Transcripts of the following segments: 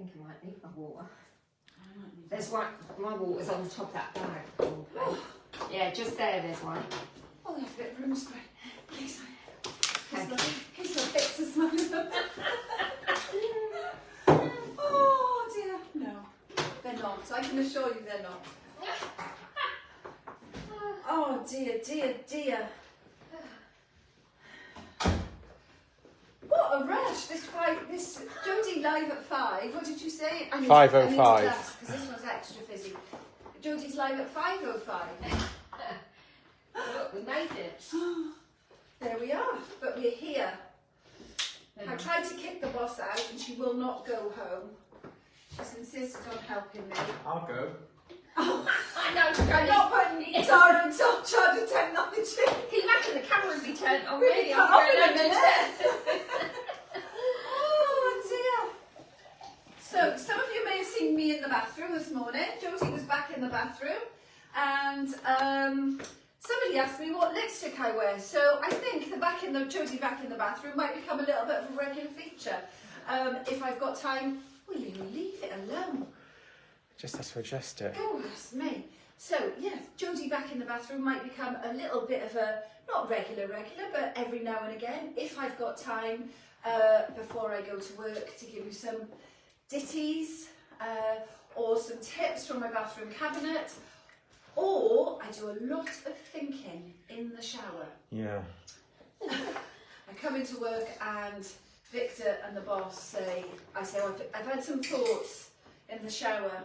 think I might need my water. There's one, my water's on the top of that bag. Okay. Yeah, just there's one. Oh, there's a bit of room spray. Please, here's the bits of smoke. Oh dear. No, they're not. I can assure you they're not. Oh dear, dear, dear. What a rush! This Jodie live at 5. What did you say? 5:05. Because this one's extra fizzy. Jodie's live at 5:05. Look, we made it. There we are, but we're here. I tried to kick the boss out and she will not go home. She's insisted on helping me. I'll go. Oh, I know, I'm not putting Tara in charge of technology. Can you imagine the cameras be turned on? We'll be Really? cut I'm off going in a out to minute. Oh dear. So, some of you may have seen me in the bathroom this morning. Jodie was back in the bathroom and somebody asked me what lipstick I wear. So I think Jodie back in the bathroom might become a little bit of a regular feature. If I've got time, will you leave it alone? Just has to adjust it. Goodness me. So, yes, Jodie back in the bathroom might become a little bit of a, not regular, but every now and again, if I've got time before I go to work, to give you some ditties or some tips from my bathroom cabinet, or I do a lot of thinking in the shower. Yeah. I come into work and Victor and the boss say, oh, I've had some thoughts in the shower.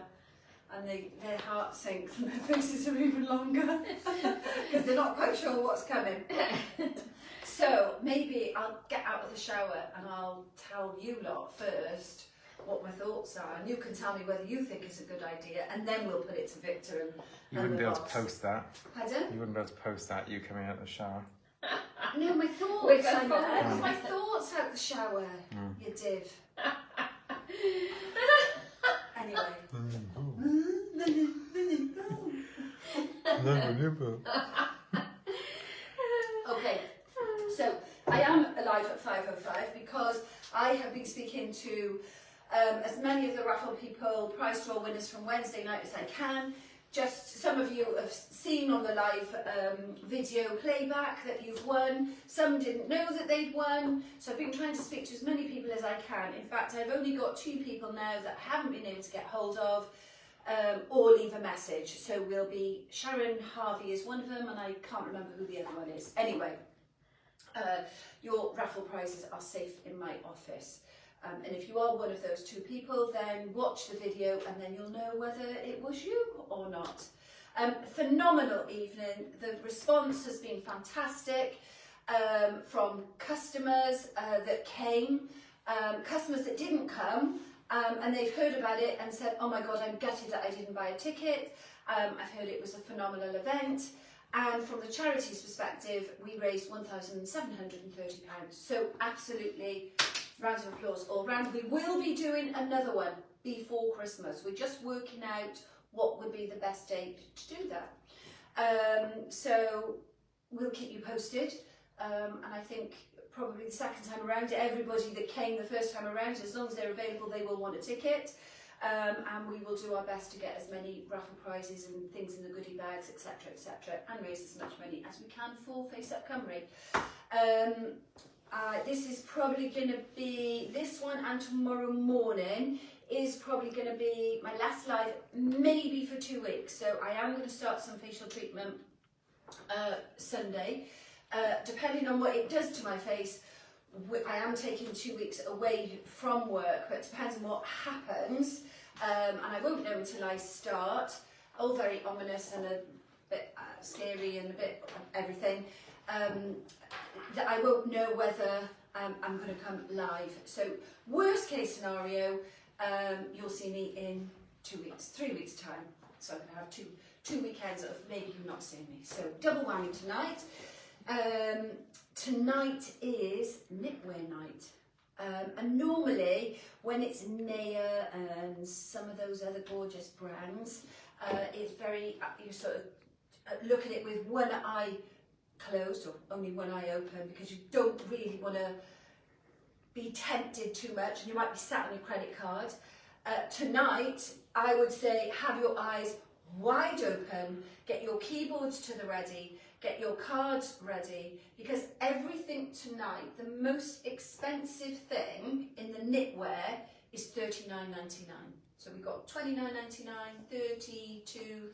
And their heart sinks and their faces are even longer because they're not quite sure what's coming. So maybe I'll get out of the shower and I'll tell you lot first what my thoughts are, and you can tell me whether you think it's a good idea, and then we'll put it to Victor and You wouldn't the be able to boss. post that. Pardon? You wouldn't be able to post that, you coming out of the shower. No, my thoughts. I know. My thoughts out the shower. You div. Anyway. Okay, so I am alive at 5:05 because I have been speaking to as many of the raffle people, prize draw winners from Wednesday night as I can. Just some of you have seen on the live video playback that you've won. Some didn't know that they'd won. So I've been trying to speak to as many people as I can. In fact, I've only got 2 people now that I haven't been able to get hold of or leave a message. So we'll be, Sharon Harvey is one of them, and I can't remember who the other one is. Anyway, your raffle prizes are safe in my office. And if you are one of those 2 people, then watch the video and then you'll know whether it was you or not. Phenomenal evening. The response has been fantastic from customers that came, customers that didn't come, and they've heard about it and said, oh my God, I'm gutted that I didn't buy a ticket. I've heard it was a phenomenal event. And from the charity's perspective, we raised £1,730. So absolutely, rounds of applause all round. We will be doing another one before Christmas. We're just working out what would be the best date to do that. So we'll keep you posted. And I think probably the second time around, everybody that came the first time around, as long as they're available, they will want a ticket. And we will do our best to get as many raffle prizes and things in the goodie bags, etc., and raise as much money as we can for Face Up Cymru. This is probably going to be, this one and tomorrow morning is probably going to be my last live, maybe for 2 weeks. So I am going to start some facial treatment Sunday. Depending on what it does to my face, I am taking 2 weeks away from work, but it depends on what happens. And I won't know until I start. All very ominous and a bit scary and a bit of everything. That I won't know whether I'm going to come live. So worst case scenario, you'll see me in 2 weeks, 3 weeks time. So I'm going to have two weekends of maybe you not seeing me. So double whammy tonight. Tonight is knitwear night. And normally when it's Naya and some of those other gorgeous brands, it's very, you sort of look at it with one eye closed or only one eye open, because you don't really want to be tempted too much and you might be sat on your credit card. Tonight, I would say have your eyes wide open, get your keyboards to the ready, get your cards ready, because everything tonight, the most expensive thing in the knitwear is $39.99. So we've got $29.99, $32,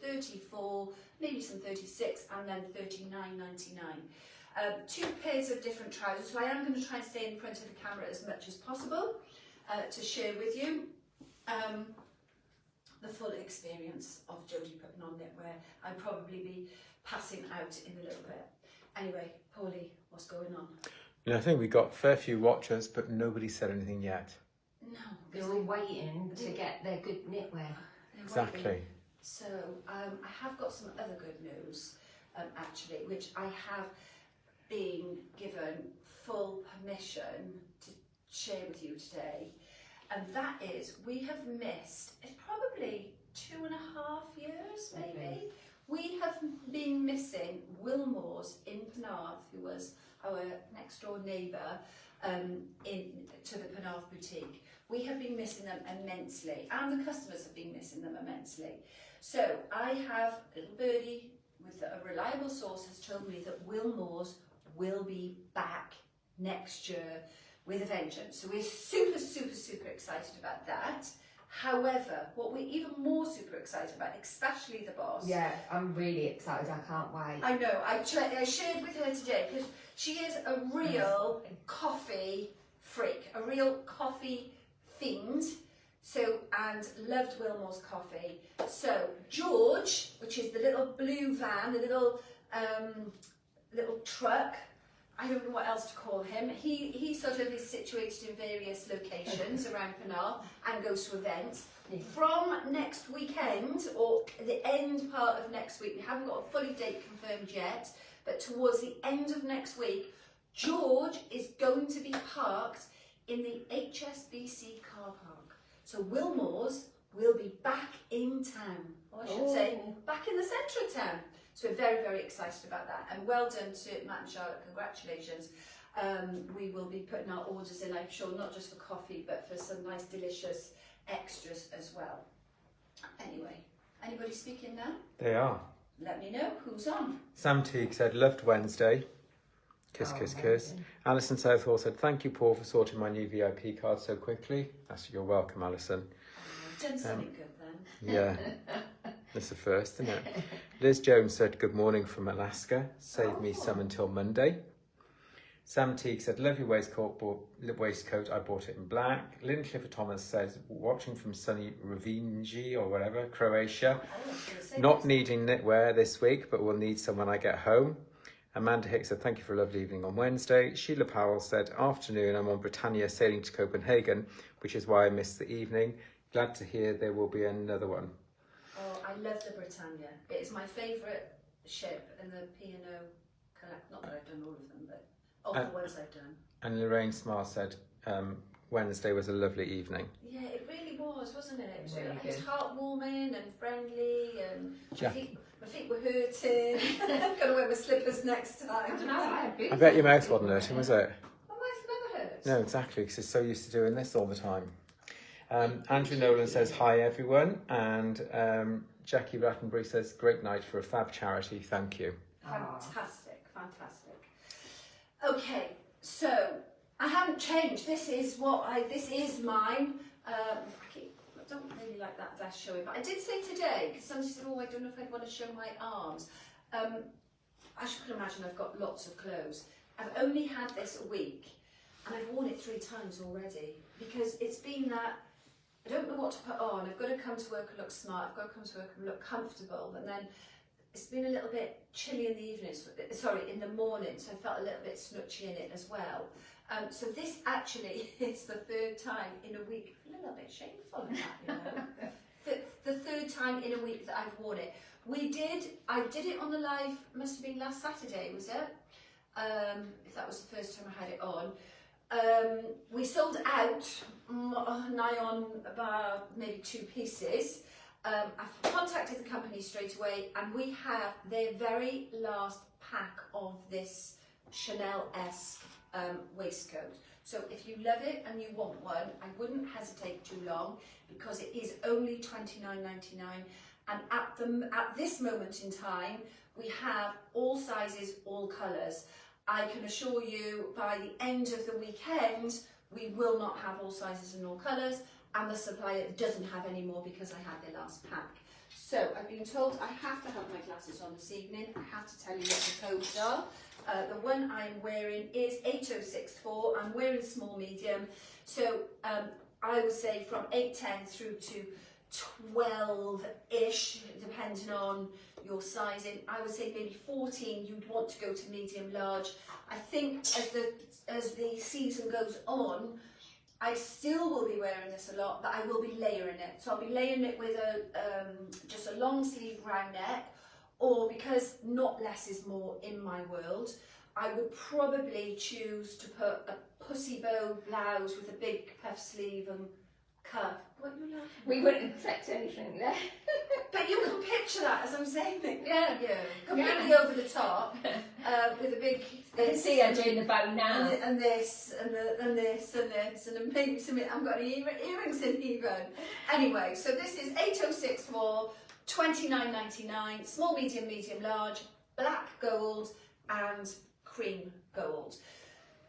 $34, maybe some $36, and then $39.99. 2 pairs of different trousers. So I am going to try and stay in front of the camera as much as possible to share with you the full experience of Jodie putting on knitwear. I'll probably be passing out in a little bit. Anyway, Paulie, what's going on? I think we got a fair few watchers, but nobody said anything yet. No, They're all waiting to get their good knitwear. Exactly. So I have got some other good news, actually, which I have been given full permission to share with you today. And that is, we have missed, it's probably 2.5 years, maybe. We have been missing Wilmore's in Penarth, who was our next door neighbour to the Penarth boutique. We have been missing them immensely, and the customers have been missing them immensely. So I have a little birdie with a reliable source has told me that Wilmore's will be back next year with a vengeance. So we're super, super, super excited about that. However, what we're even more super excited about, especially the boss. Yeah, I'm really excited. I can't wait. I know. I shared with her today because she is a real coffee freak, a real coffee fiend. So, and loved Wilmore's coffee. So George, which is the little blue van, the little truck, I don't know what else to call him. He sort of is situated in various locations around Penarth and goes to events. From next weekend, or the end part of next week, we haven't got a fully date confirmed yet, but towards the end of next week, George is going to be parked in the HSBC car park. So Wilmore's will be back in town, or I should say, back in the centre of town. So we're very, very excited about that. And well done to Matt and Charlotte, congratulations. We will be putting our orders in, I'm sure, not just for coffee, but for some nice, delicious extras as well. Anyway, anybody speaking now? They are. Let me know who's on. Sam Teague said, loved Wednesday. Kiss, kiss, kiss. Alison Southall said, thank you, Paul, for sorting my new VIP card so quickly. You're welcome, Alison. Done something good then. Yeah. That's the first, isn't it? Liz Jones said, good morning from Alaska. Save me some until Monday. Sam Teague said, love your waistcoat. I bought it in black. Lynn Clifford Thomas says, watching from sunny Ravinji or whatever, Croatia. Not needing knitwear this week, but will need some when I get home. Amanda Hicks said, thank you for a lovely evening on Wednesday. Sheila Powell said, afternoon, I'm on Britannia sailing to Copenhagen, which is why I missed the evening. Glad to hear there will be another one. Oh, I love the Britannia. It is my favourite ship in the P&O collect. Not that I've done all of them, but of the ones I've done. And Lorraine Smart said, Wednesday was a lovely evening. Yeah, it really was, wasn't it? It was, Really it was good. heartwarming and friendly, and Yeah. my feet were hurting. I'm going to wear my slippers next I time. don't know. I had boots I bet your on. mouth wasn't hurting, was it? My mouth never hurts. No, exactly, because it's so used to doing this all the time. Andrew Nolan says, hi everyone. And Jackie Rattenbury says, great night for a fab charity, thank you. Fantastic, fantastic. Okay, so I haven't changed. This is mine. I don't really like that vest showing, but I did say today, because somebody said, oh, I don't know if I'd want to show my arms. As you can imagine, I've got lots of clothes. I've only had this a week, and I've worn it 3 times already, because it's been that I don't know what to put on. I've got to come to work and look smart. I've got to come to work and look comfortable. And then it's been a little bit chilly in the evenings, in the morning, so I felt a little bit snutchy in it as well. So this actually is the 3rd time in a week. I feel a little bit shameful in that, you know. the 3rd time in a week that I've worn it. I did it on the live, must have been last Saturday, was it? If that was the first time I had it on. We sold out nigh on about maybe 2 pieces. I've contacted the company straight away, and we have their very last pack of this Chanel-esque waistcoat. So if you love it and you want one, I wouldn't hesitate too long, because it is only $29.99. And at this moment in time, we have all sizes, all colours. I can assure you by the end of the weekend, we will not have all sizes and all colours, and the supplier doesn't have any more because I had their last pack. So I've been told I have to have my glasses on this evening. I have to tell you what the codes are. The one I'm wearing is 8064. I'm wearing small medium. So I would say from 810 through to 12-ish, depending on your sizing. I would say maybe 14 you'd want to go to medium large. I think as the season goes on, I still will be wearing this a lot, but I will be layering it. So I'll be layering it with just a long sleeve round neck, or because not less is more in my world, I would probably choose to put a pussy bow blouse with a big puff sleeve and cuff. What are you laughing at? We wouldn't expect anything there. But you can picture that as I'm saying it. Yeah. You completely over the top, with a big. I can see her doing the bow now. And this, and this, and then maybe some. I've got earrings in even. Anyway, so this is 8064, $29.99, small, medium, medium, large, black gold, and cream gold.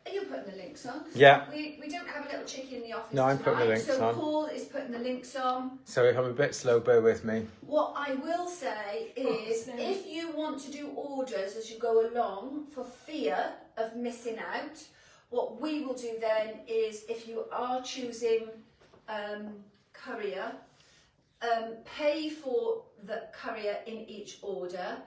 Are you putting the links on? Yeah. We don't have a little chickie in the office No, I'm tonight, putting the links so on. Paul is putting the links on. So if I'm a bit slow, bear with me. What I will say is, if you want to do orders as you go along for fear of missing out, what we will do then is, if you are choosing courier, pay for the courier in each order.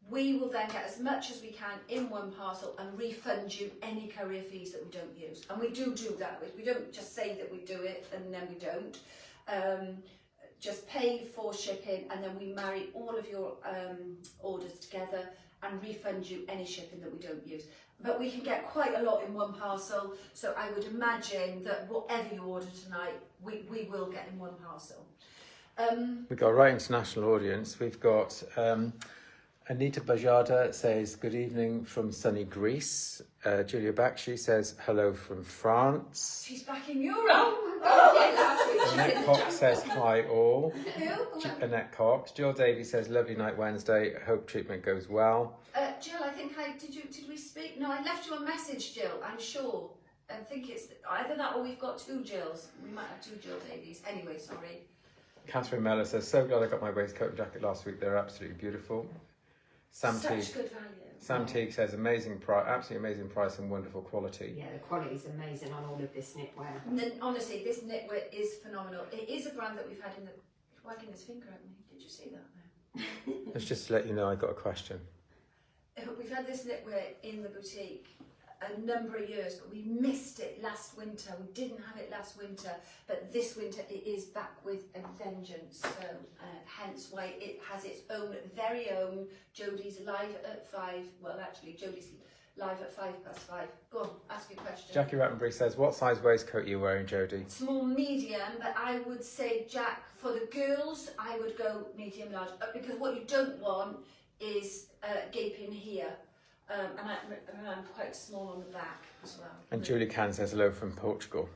We will then get as much as we can in one parcel and refund you any courier fees that we don't use. And we do that. We don't just say that we do it and then we don't. Just pay for shipping, and then we marry all of your orders together and refund you any shipping that we don't use. But we can get quite a lot in one parcel, so I would imagine that whatever you order tonight, we will get in one parcel. We've got a right international audience. We've got Anita Bajada says, good evening from sunny Greece. Julia Bakshi says, hello from France. She's back in Europe. Oh, Annette Cox says, hi all. Who? Annette Cox. Jill Davies says, lovely night Wednesday. Hope treatment goes well. Jill, I think did we speak? No, I left you a message, Jill, I'm sure. I think it's either that or we've got two Jills. We might have two Jill Davies. Anyway, sorry. Catherine Mellor says, so glad I got my waistcoat and jacket last week. They're absolutely beautiful. Such good value. Sam Teague says, amazing price, absolutely amazing price and wonderful quality. Yeah, the quality is amazing on all of this knitwear. And then, honestly, this knitwear is phenomenal. It is a brand that we've had in the... Wagging his finger at me. Did you see that there? Let's just to let you know I got a question. We've had this knitwear in the boutique a number of years, but we missed it last winter. We didn't have it last winter, but this winter it is back with a vengeance. So hence why it has its own very own Jodie's live at 5. Well, actually, Jodie's live at 5+5. Go on, ask your question. Jackie Rattenbury says, what size waistcoat are you wearing, Jodie? Small, medium, but I would say, Jack, for the girls, I would go medium, large, because what you don't want is gaping here. And I'm quite small on the back as well. And Julie Can says hello from Portugal.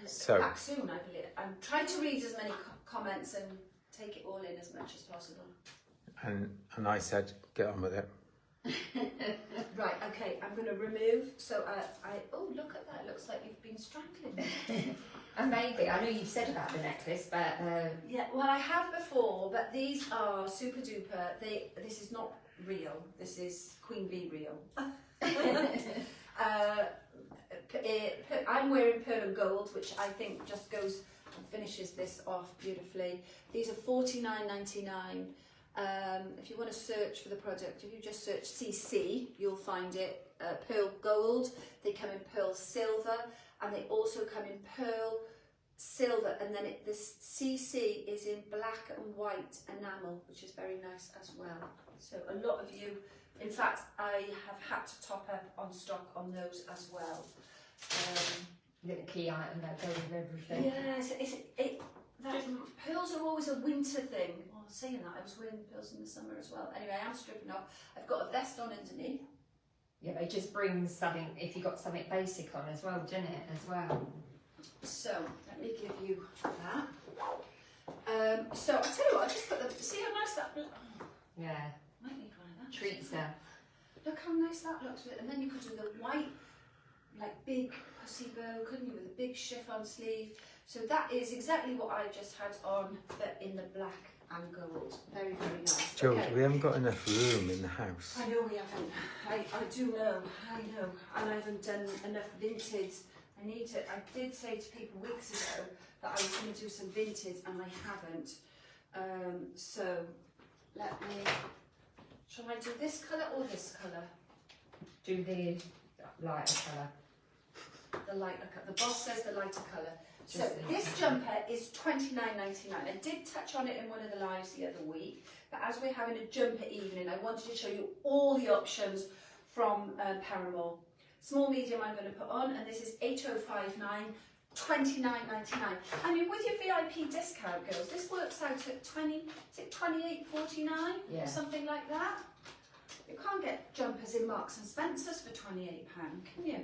So back soon, I believe. I'm trying to read as many comments and take it all in as much as possible. And I said, get on with it. Right, okay, I'm going to remove. So oh, look at that. It looks like you've been strangling me. And maybe, I know you've said about the necklace, but... Yeah, well, I have before, but these are super duper. This is not real. This is Queen Bee real. I'm wearing pearl and gold, which I think just goes and finishes this off beautifully. These are $49.99. If you want to search for the product, if you just search CC, you'll find it. Pearl gold. They come in pearl silver, and they also come in pearl silver, and then this CC is in black and white enamel, which is very nice as well. So a lot of you, in fact, I have had to top up on stock on those as well. Little key item that goes with everything. Yes, pearls are always a winter thing. Well, saying that, I was wearing pearls in the summer as well. Anyway, I'm stripping off. I've got a vest on underneath. Yeah, but it just brings something, if you got something basic on as well, doesn't it, as well? So, let me give you that. So, I'll tell you what, I just put the, see how nice that looks? Yeah, Might need one of that. treats her. Look how nice that looks with, and then you could do the white, like big pussy bow, couldn't you, with a big chiffon sleeve. So that is exactly what I just had on, but in the black and gold. Very, very nice. George, Okay. we haven't got enough room in the house. I know we haven't. I do know. I know. And I haven't done enough vintage. I need to. I did say to people weeks ago that I was going to do some vintage, and I haven't. So let me. Shall I do this colour or this colour? Do the lighter colour. The lighter colour. The boss says the lighter colour. So Just the this lighter jumper is $29.99. I did touch on it in one of the lives the other week, but as we're having a jumper evening, I wanted to show you all the options from Paramour. Small, medium I'm going to put on, and this is 8059, $29.99. I mean, with your VIP discount, girls, this works out at 20, is it $28.49 Yeah. or something like that? You can't get jumpers in Marks and Spencer's for £28, can you? Yeah,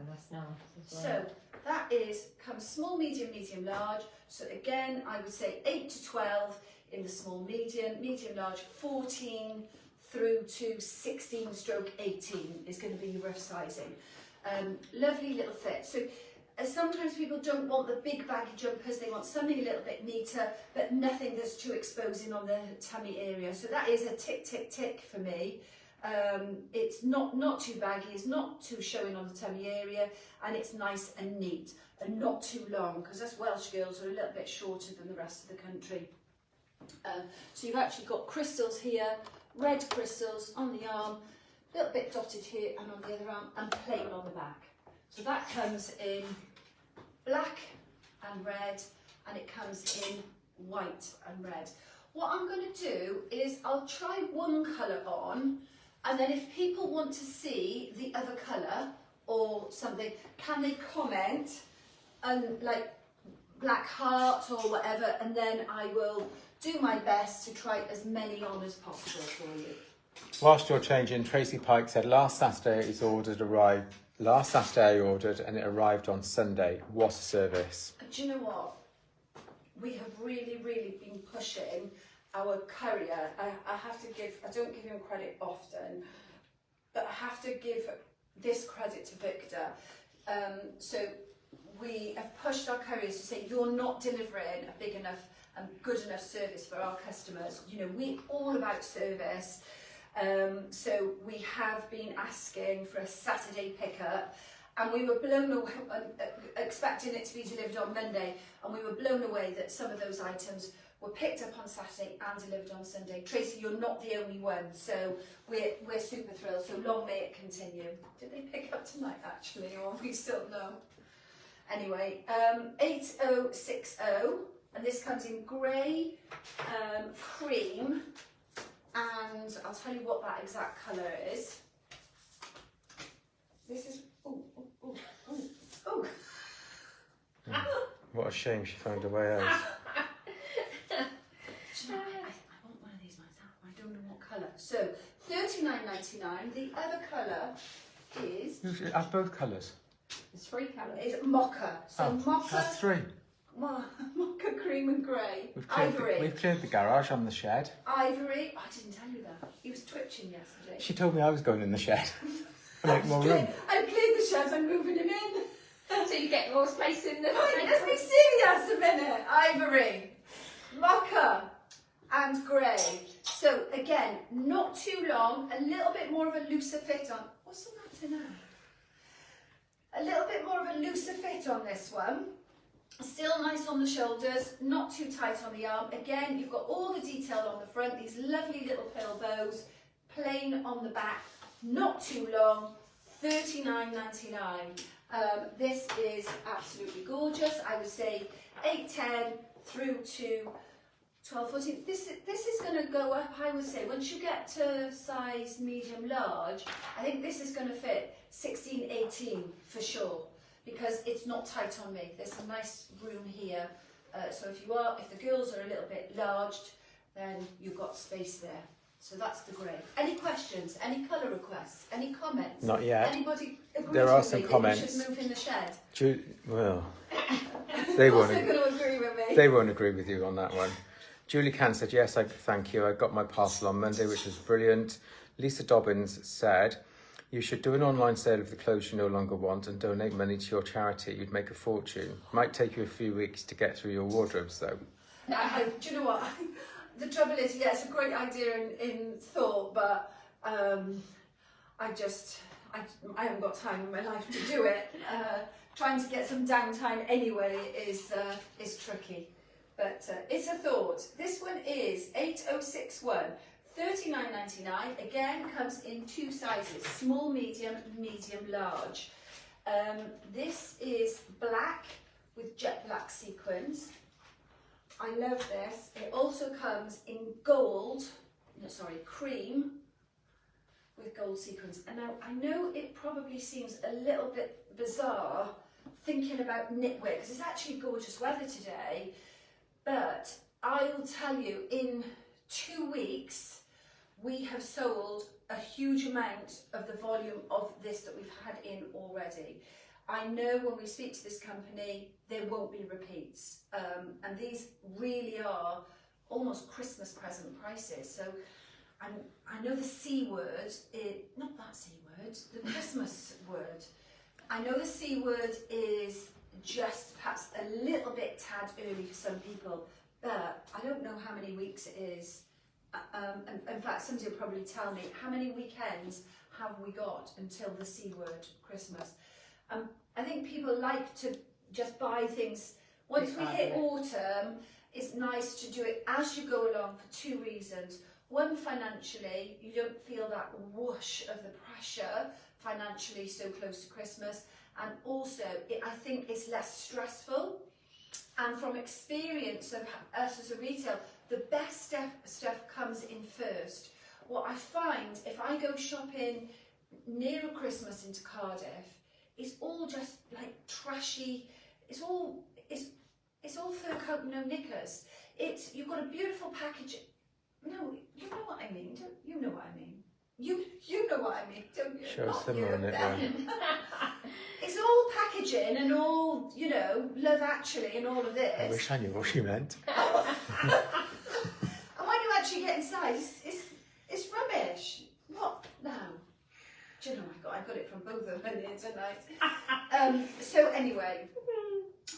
that's nice as well. So that is comes small, medium, medium, large. So again, I would say 8 to 12 in the small, medium, medium, large, 14 through to 16 stroke 18 is going to be your rough sizing. Lovely little fit. So sometimes people don't want the big baggy jumpers, they want something a little bit neater, but nothing that's too exposing on the tummy area. So that is a tick, tick, tick for me. It's not too baggy, it's not too showing on the tummy area, and it's nice and neat and not too long, because us Welsh girls are a little bit shorter than the rest of the country. So you've actually got crystals here, red crystals on the arm, a little bit dotted here and on the other arm, and plain on the back. So that comes in black and red, and it comes in white and red. What I'm going to do is I'll try one colour on, and then if people want to see the other colour or something, can they comment and like black heart or whatever, and then I will do my best to try as many on as possible for you. Whilst you're changing, Tracy Pike said last Saturday I ordered and it arrived on Sunday. What a service. Do you know what? We have really, really been pushing our courier. I have to give, I don't give him credit often, but I have to give this credit to Victor. So we have pushed our couriers to say, you're not delivering a big enough and good enough service for our customers. You know, we're all about service. So we have been asking for a Saturday pickup, and we were blown away, expecting it to be delivered on Monday, and we were blown away that some of those items were picked up on Saturday and delivered on Sunday. Tracy, you're not the only one, so we're super thrilled, so long may it continue. Did they pick up tonight actually, or we still know? Anyway, 8060, and this comes in grey, cream, and I'll tell you what that exact colour is. This is, oh. What a shame she found a way out. Do you know, I want one of these myself. I don't know what colour. So $39.99. The other colour is Have both colours. There's 3 colours. is mocha. So mocha, That's 3. mocha, cream and grey. We've cleared the garage on the shed. Ivory. Oh, I didn't tell you that. He was twitching yesterday. She told me I was going in the shed. Make more room. I cleared the shed. I'm moving him in. So you get more space in the... Let's be serious a minute. Ivory, mocha, and grey. So again, not too long. A little bit more of a looser fit on. What's the matter now? A little bit more of a looser fit on this one. Still nice on the shoulders, not too tight on the arm. Again, you've got all the detail on the front, these lovely little pearl bows, plain on the back, not too long, $39.99. This is absolutely gorgeous. I would say 810 through to 12, 14. This is going to go up, I would say, once you get to size medium large, I think this is going to fit 16, 18 for sure, because it's not tight on me. There's a nice room here. So if the girls are a little bit large, then you've got space there. So that's the grey. Any questions? Any colour requests? Any comments? Not yet. Anybody agree There are with some me comments. that we should move in the shed? Well, Of they course won't. they're going to agree with me. They won't agree with you on that one. Julie Can said, yes, thank you. I got my parcel on Monday, which was brilliant. Lisa Dobbins said, you should do an online sale of the clothes you no longer want and donate money to your charity. You'd make a fortune. Might take you a few weeks to get through your wardrobes, though. Do you know what? The trouble is, yeah, it's a great idea in thought, but I haven't got time in my life to do it. Trying to get some downtime anyway is tricky, but it's a thought. This one is 8061, $39.99. Again, comes in 2 sizes: small, medium, medium, large. This is black with jet black sequins. I love this. It also comes in cream with gold sequins. And now I know it probably seems a little bit bizarre thinking about knitwear, because it's actually gorgeous weather today, but I will tell you, in 2 weeks we have sold a huge amount of the volume of this that we've had in already. I know when we speak to this company, there won't be repeats, and these really are almost Christmas present prices. So I know the C word, not that C word, the Christmas word. I know the C word is just perhaps a little bit tad early for some people, but I don't know how many weeks it is. And in fact, somebody will probably tell me, how many weekends have we got until the C word, Christmas? I think people like to just buy things. Once we hit autumn, it's nice to do it as you go along for 2 reasons. One, financially, you don't feel that whoosh of the pressure financially so close to Christmas. And also, I think it's less stressful. And from experience of us as a retail, the best stuff comes in first. What I find, if I go shopping nearer Christmas into Cardiff, it's all just like trashy. It's all fur coat, no knickers. You've got a beautiful package. No, you know what I mean. You know what I mean. You know what I mean, don't you? Show us some more knitwear. It's all packaging and all, Love Actually and all of this. I wish I knew what you meant. And when you actually get inside, it's rubbish. What now? Do you know, I got it from both of them here tonight. So anyway,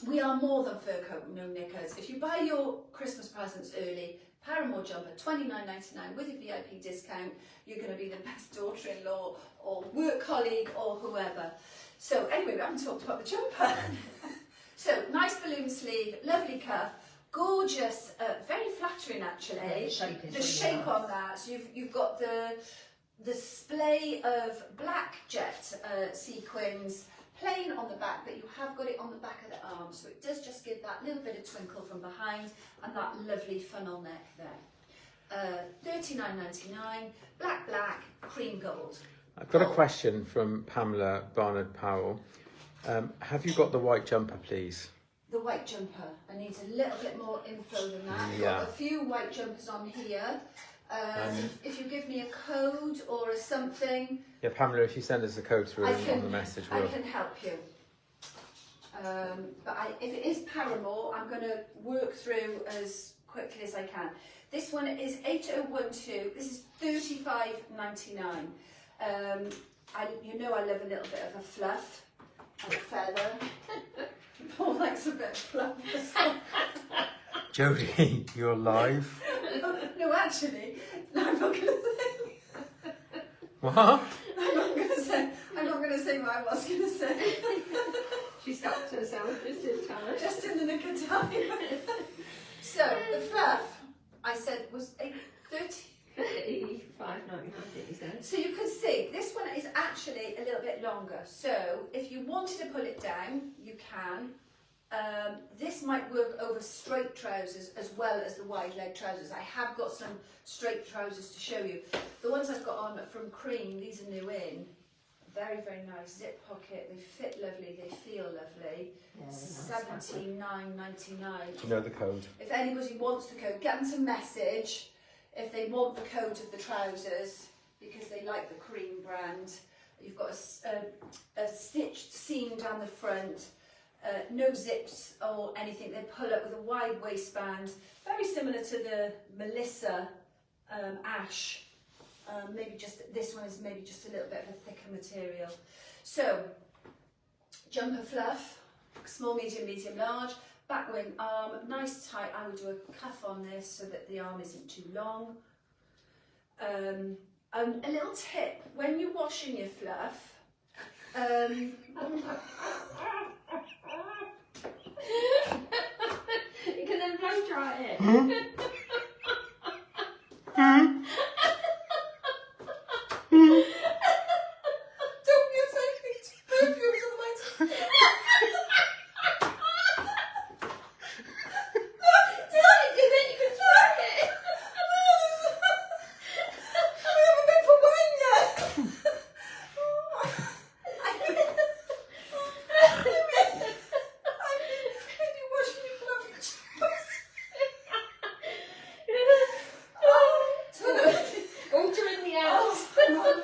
we are more than fur coat, no knickers. If you buy your Christmas presents early, Paramour jumper, $29.99 with a VIP discount, you're going to be the best daughter-in-law or work colleague or whoever. So anyway, we haven't talked about the jumper. So nice balloon sleeve, lovely cuff, gorgeous, very flattering actually. Yeah, the shape on that. So you've got the display of black jet sequins, plain on the back, but you have got it on the back of the arm, so it does just give that little bit of twinkle from behind and that lovely funnel neck there. $39.99, black, cream gold. I've got a question from Pamela Barnard Powell. Have you got the white jumper, please? The white jumper. I need a little bit more info than that. I've Yeah. got a few white jumpers on here. If you give me a code or a something, Yeah, Pamela, if you send us the code through on the message, I we'll... can help you. But if it is Paramour, I'm going to work through as quickly as I can. This one is 8012. This is $35.99. I love a little bit of a fluff and a feather. Paul likes a bit of fluff. Jodie, you're live. No, actually, I'm not going to say. What? I'm not going to say what I was going to say. She stopped herself just in time. Just in the nick of time. So the fluff, I said, was $35.99. So you can see this one is actually a little bit longer. So if you wanted to pull it down, you can. This might work over straight trousers as well as the wide leg trousers. I have got some straight trousers to show you. The ones I've got on from Cream, these are new in. Very, very nice. Zip pocket. They fit lovely. They feel lovely. Yeah, $79.99. Do you know the code? If anybody wants the code, get them to message. if they want the coat of the trousers, because they like the cream brand, you've got a stitched seam down the front, no zips or anything. They pull up with a wide waistband, very similar to the Melissa Ash. Maybe just this one is maybe just a little bit of a thicker material. So jumper fluff, small, medium, medium, large. Back wing arm, nice tight. I would do a cuff on this so that the arm isn't too long. A little tip, when you're washing your fluff, You can then blow dry it. don't use anything to perfumes otherwise.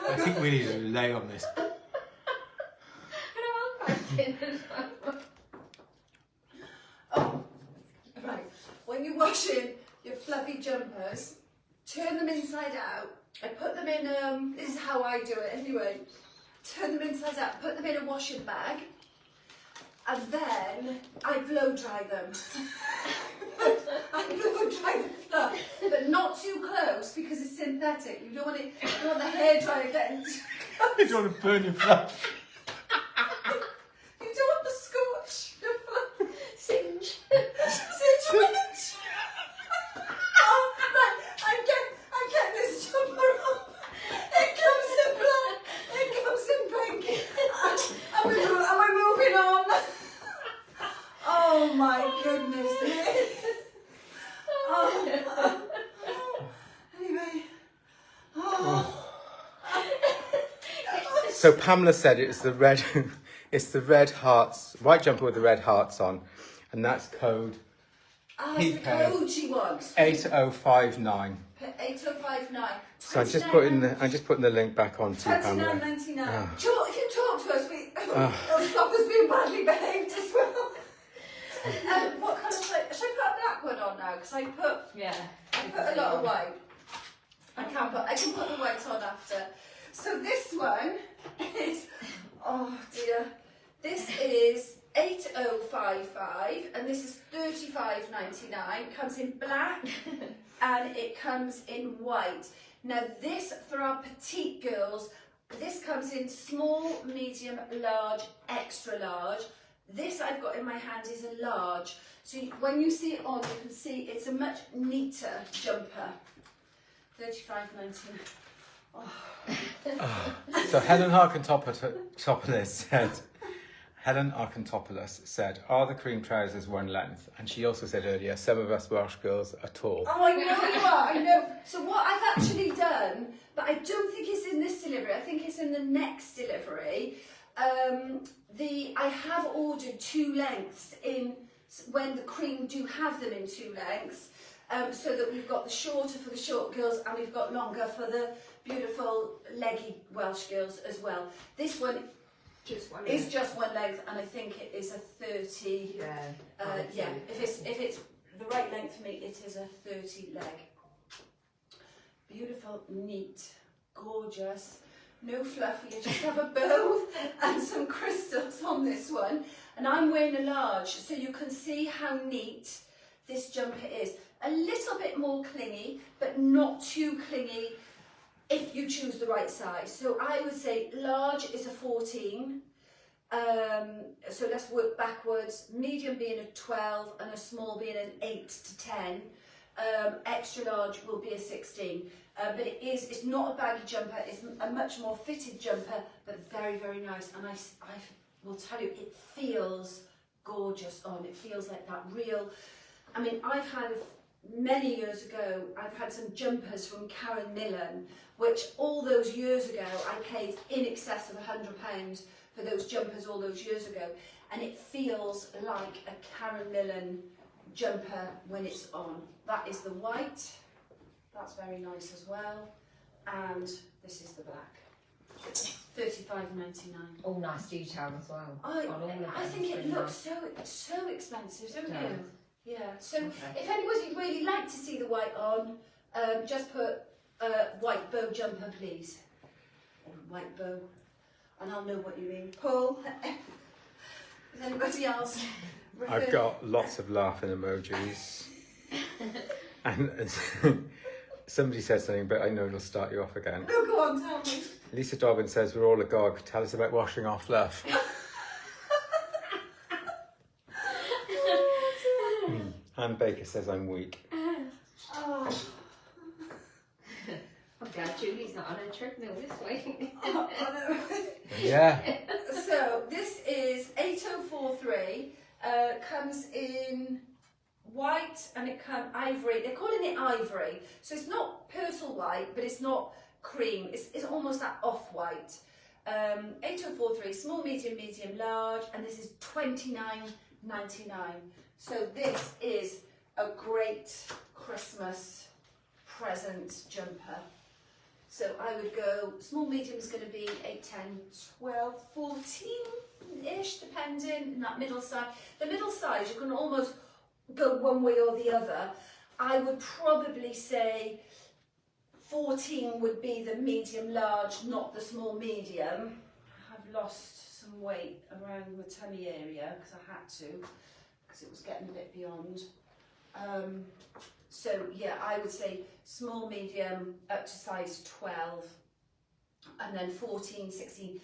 I think we need to lay on this. Oh, right. When you're washing your fluffy jumpers, turn them inside out. I put them in, this is how I do it anyway. Turn them inside out, put them in a washing bag, and then I blow dry them. I blow dry the fluff, but not too close because it's synthetic. You don't want it, you don't want the hairdryer getting too close. You don't want to burn your fluff. You don't want the scorch, the fluff. Singe. Singe. Oh, right, I'm getting this jumper off. It comes in black, it comes in pink. And we're moving on. Oh my goodness. Anyway. So Pamela said it's the red, it's the red hearts, white jumper with the red hearts on, and that's code It's the code she wants. 8059. 8059. So I'm just putting the link back on to Pamela. $29.99. If you talk to us, it'll stop us being badly behaved as well. What colour should I put a black one on now? Because I put a lot of white. I can put the white on after. So this one is, oh dear, this is 8055 and this is 35.99. Comes in black and it comes in white. Now this, for our petite girls, this comes in small, medium, large, extra large. This I've got in my hand is a large. So when you see it on, you can see it's a much neater jumper. 35.99. Oh. So Helen Arkantopoulos said, are the cream trousers one length? And she also said earlier, some of us Welsh girls are tall. Oh, I know you are, I know. So what I've actually done, but I don't think it's in this delivery, I think it's in the next delivery. I have ordered 2 lengths in when the cream do have them in 2 lengths, so that we've got the shorter for the short girls and we've got longer for the beautiful leggy Welsh girls as well. This one is just one length, and I think it is a 30. If it's the right length for me, it is a 30 leg. Beautiful, neat, gorgeous. No fluffy, you just have a bow and some crystals on this one. And I'm wearing a large, so you can see how neat this jumper is. A little bit more clingy, but not too clingy if you choose the right size. So I would say large is a 14. So let's work backwards. Medium being a 12 and a small being an 8 to 10. Extra large will be a 16. But it's not a baggy jumper, it's a much more fitted jumper, but very, very nice. And I will tell you, it feels gorgeous on. It feels like that real, I mean, I've had, many years ago, I've had some jumpers from Karen Millen, which all those years ago, I paid in excess of £100 for those jumpers all those years ago. And it feels like a Karen Millen jumper when it's on. That is the white. That's very nice as well. And this is the black. $35.99. All nice detail as well. I on all of them. think It's it really looks so expensive, don't It you? does. Yeah. So Okay. if anybody would really like to see the white on, just put white bow jumper, please. Or white bow, and I'll know what you mean. Paul, is anybody else? I've got lots of laughing emojis. And somebody said something, but I know it'll start you off again. No, go on, tell me. Lisa Dobbin says, we're all agog. Tell us about washing off, love. Anne Baker says, I'm weak. Oh. I'm glad Julie's not on a treadmill this week. I know. Yeah. So this is 8043. Comes in white and it comes ivory. They're calling it ivory, so it's not pearl white, but it's not cream. It's almost that off-white. 8043, small, medium, medium, large, and this is $29.99. So this is a great Christmas present jumper. So I would go, small, medium is going to be 8, 10, 12, 14-ish, depending, in that middle size. The middle size, you can almost go one way or the other. I would probably say 14 would be the medium large, not the small medium. I've lost some weight around the tummy area because I had to, because it was getting a bit beyond. So yeah, I would say small, medium, up to size 12, and then 14, 16,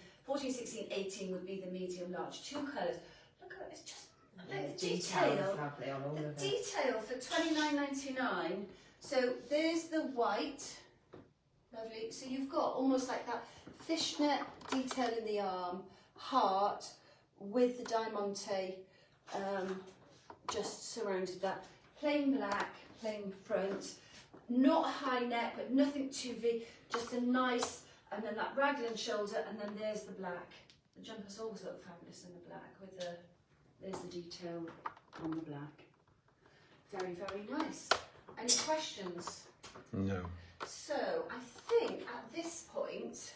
18 would be the medium large. 2 colours. Look at it, it's just The the detail detail. is lovely on all The of it. detail for $29.99. So there's the white, lovely. So you've got almost like that fishnet detail in the arm, heart with the diamante just surrounded that. Plain black, plain front, not high neck, but nothing too big. Just a nice, and then that raglan shoulder, and then there's the black. The jumpers always look fabulous in the black with the. There's the detail on the black. Very, very nice. Any questions? No. So, I think at this point,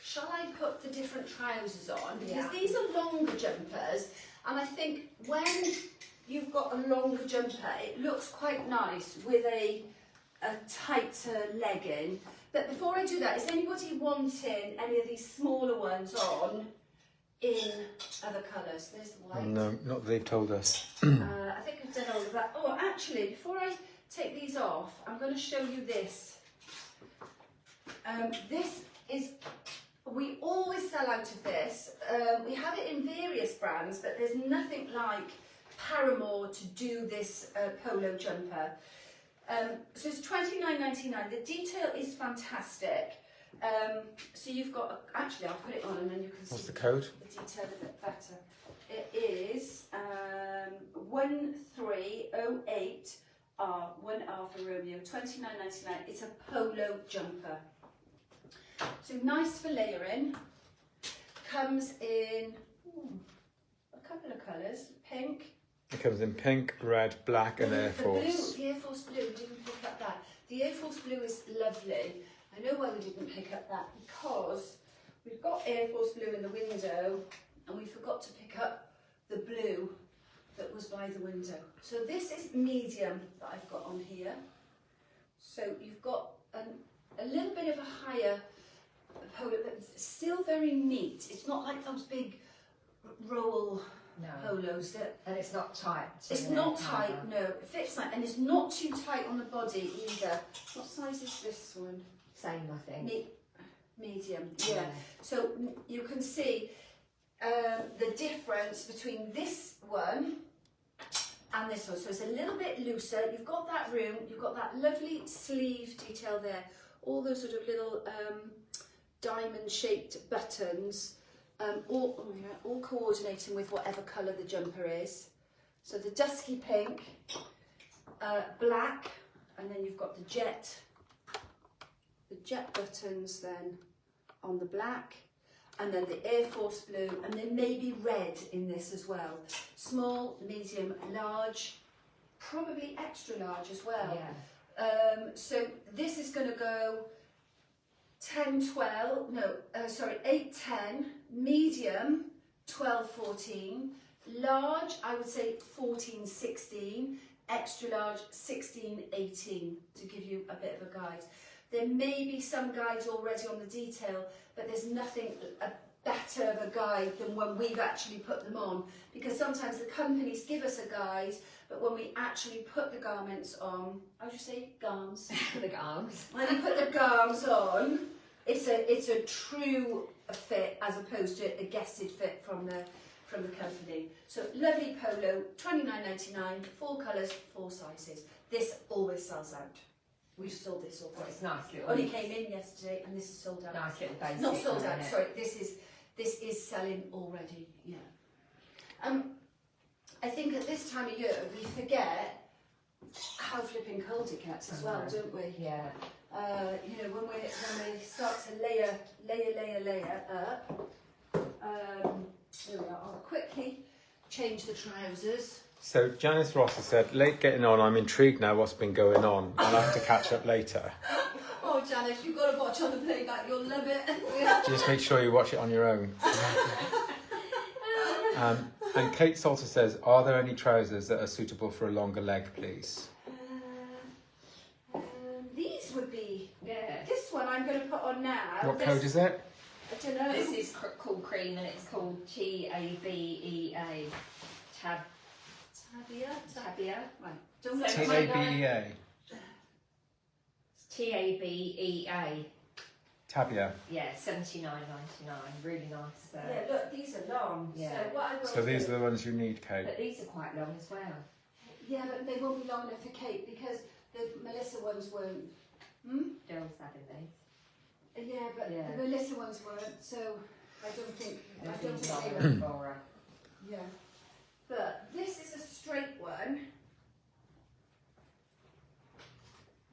shall I put the different trousers on? Because Yeah. these are longer jumpers, and I think when you've got a longer jumper, it looks quite nice with a tighter legging. But before I do that, is anybody wanting any of these smaller ones on in other colours? There's the white. No, not that they've told us. I think I've done all of that. Oh, actually, before I take these off, I'm going to show you this. This is, we always sell out of this. We have it in various brands, but there's nothing like Paramour to do this polo jumper. So it's $29.99. The detail is fantastic. So you've got, actually I'll put it on and then you can What's see the code? the detail a bit better. It is 1308R, 1R for Romeo, $29.99. It's a polo jumper. So nice for layering. Comes in a couple of colours, pink. It comes in pink, red, black, and Air Force. The Air Force blue, we didn't pick up that. The Air Force blue is lovely. I know why we didn't pick up that, because we've got Air Force blue in the window and we forgot to pick up the blue that was by the window. So this is medium that I've got on here. So you've got a little bit of a higher polo, but still very neat. It's not like those big roll No. polos that And it's not tight. it's not tight, no. It fits like, and it's not too tight on the body either. What size is this one? Same, I think. Medium, yeah. So you can see the difference between this one and this one. So it's a little bit looser. You've got that room. You've got that lovely sleeve detail there. All those sort of little diamond-shaped buttons. All coordinating with whatever colour the jumper is. So the dusky pink, black, and then you've got the jet buttons then on the black, and then the Air Force blue, and then maybe red in this as well. Small, medium, large, probably extra large as well. So this is going to go 10, 12, no, sorry, 8, 10, medium, 12, 14, large, I would say 14, 16, extra large, 16, 18, to give you a bit of a guide. There may be some guides already on the detail, but there's nothing better of a guide than when we've actually put them on, because sometimes the companies give us a guide, but when we actually put the garments on, how do you say garms? The garms. When we put the garms on, it's a true fit as opposed to a guessed fit from the company. So lovely polo, $29.99, 4 colours, 4 sizes. This always sells out. We've sold this already. Well, it's nice little. Only came in yesterday, and this is sold out. Nice little basic. Not sold one, out. isn't it? Sorry, this is selling already. Yeah. I think at this time of year we forget how flipping cold it gets as well, don't we? Yeah. You know, when we start to layer up. There we are. I'll quickly change the trousers. So Janice Ross has said, late getting on, I'm intrigued now what's been going on. I'll have to catch up later. Oh, Janice, you've got to watch on the playback. You'll love it. Just make sure you watch it on your own. And Kate Salter says, are there any trousers that are suitable for a longer leg, please? These would be. Yeah. This one I'm going to put on now. What code is it? I don't know. This is called cream, and it's called TABEA. Tabia. Right. Don't look So at my TABEA. TABEA. Tabia. Yeah, $79.99. Really nice. Yeah, look, these are long. Yeah. So what I will So these do, are the ones you need, Kate. But these are quite long as well. Yeah, but they won't be long enough for Kate because the Melissa ones won't. Girls having these. Yeah, but Yeah. the Melissa ones weren't. So I don't think They're they long were. for her. Yeah. But this is a straight one.